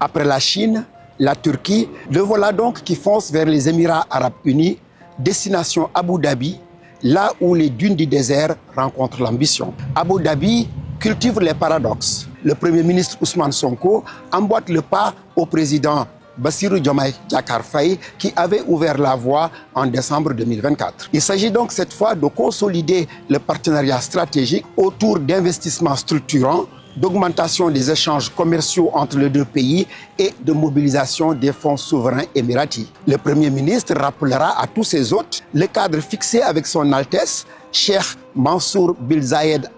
Après la Chine, la Turquie, le voilà donc qui fonce vers les Émirats arabes unis, destination Abu Dhabi, là où les dunes du désert rencontrent l'ambition. Abu Dhabi cultive les paradoxes. Le Premier ministre Ousmane Sonko emboîte le pas au président Bassirou Diomaye Diakhar Faye qui avait ouvert la voie en décembre 2024. Il s'agit donc cette fois de consolider le partenariat stratégique autour d'investissements structurants, d'augmentation des échanges commerciaux entre les deux pays et de mobilisation des fonds souverains émiratis. Le Premier ministre rappellera à tous ses hôtes le cadre fixé avec son Altesse, Cheikh Mansour bin Zayed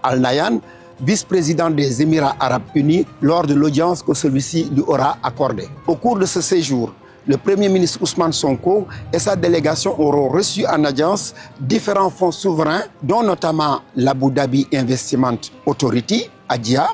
Al Nahyan, vice-président des Émirats arabes unis, lors de l'audience que celui-ci lui aura accordée. Au cours de ce séjour, le Premier ministre Ousmane Sonko et sa délégation auront reçu en audience différents fonds souverains, dont notamment l'Abu Dhabi Investment Authority, ADIA,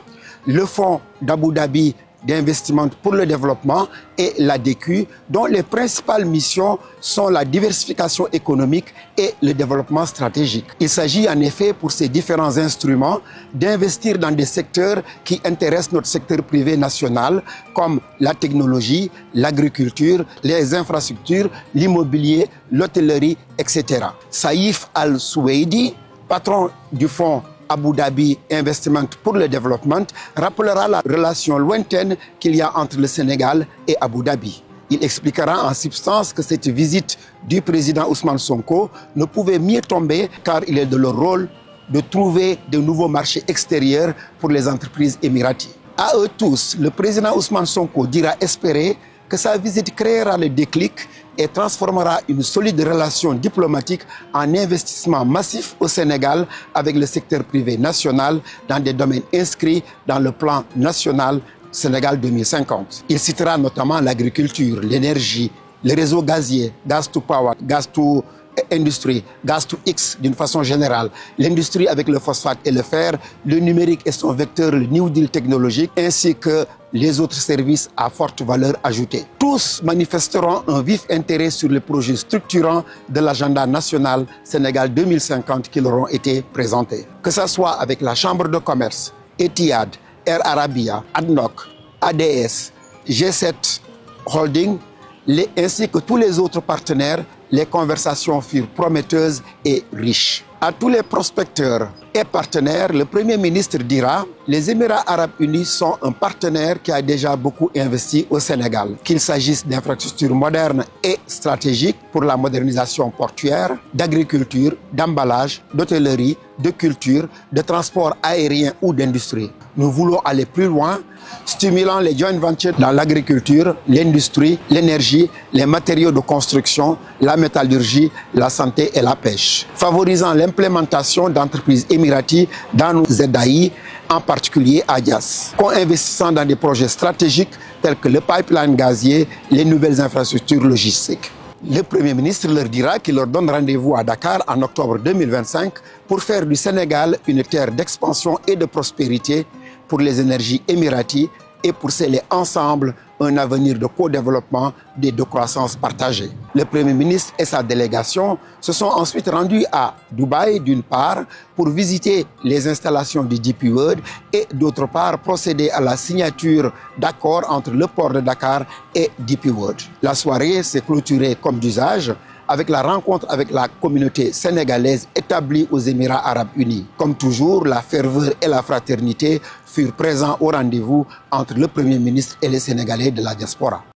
le fonds d'Abu Dhabi d'investissement pour le développement et l'ADQ, dont les principales missions sont la diversification économique et le développement stratégique. Il s'agit en effet pour ces différents instruments d'investir dans des secteurs qui intéressent notre secteur privé national, comme la technologie, l'agriculture, les infrastructures, l'immobilier, l'hôtellerie, etc. Saïf Al-Soueidi, patron du fonds Abu Dhabi Investment pour le développement, rappellera la relation lointaine qu'il y a entre le Sénégal et Abu Dhabi. Il expliquera en substance que cette visite du président Ousmane Sonko ne pouvait mieux tomber car il est de leur rôle de trouver de nouveaux marchés extérieurs pour les entreprises émiraties. À eux tous, le président Ousmane Sonko dira espérer que sa visite créera le déclic et transformera une solide relation diplomatique en investissement massif au Sénégal avec le secteur privé national dans des domaines inscrits dans le plan national Sénégal 2050. Il citera notamment l'agriculture, l'énergie, le réseau gazier, Gas to Power, Gas to Industrie, Gas to X d'une façon générale, l'industrie avec le phosphate et le fer, le numérique et son vecteur, le New Deal technologique, ainsi que les autres services à forte valeur ajoutée. Tous manifesteront un vif intérêt sur les projets structurants de l'agenda national Sénégal 2050 qui leur ont été présentés. Que ce soit avec la Chambre de commerce, Etihad, Air Arabia, ADNOC, ADS, G7 Holding, ainsi que tous les autres partenaires, les conversations furent prometteuses et riches. À tous les prospecteurs et partenaires, le Premier ministre dira « Les Émirats arabes unis sont un partenaire qui a déjà beaucoup investi au Sénégal, qu'il s'agisse d'infrastructures modernes et stratégiques pour la modernisation portuaire, d'agriculture, d'emballage, d'hôtellerie, de culture, de transport aérien ou d'industrie. Nous voulons aller plus loin, stimulant les joint ventures dans l'agriculture, l'industrie, l'énergie, les matériaux de construction, la métallurgie, la santé et la pêche, favorisant l'implémentation d'entreprises émiraties dans nos ZAI, en particulier ADIAS, co-investissant dans des projets stratégiques tels que le pipeline gazier, les nouvelles infrastructures logistiques. Le Premier ministre leur dira qu'il leur donne rendez-vous à Dakar en octobre 2025 pour faire du Sénégal une terre d'expansion et de prospérité pour les énergies émiraties et pour sceller ensemble un avenir de co-développement et de croissance partagée. Le Premier ministre et sa délégation se sont ensuite rendus à Dubaï d'une part pour visiter les installations du DP World et d'autre part procéder à la signature d'accords entre le port de Dakar et DP World. La soirée s'est clôturée comme d'usage avec la rencontre avec la communauté sénégalaise établie aux Émirats arabes unis. Comme toujours, la ferveur et la fraternité furent présents au rendez-vous entre le Premier ministre et les Sénégalais de la diaspora.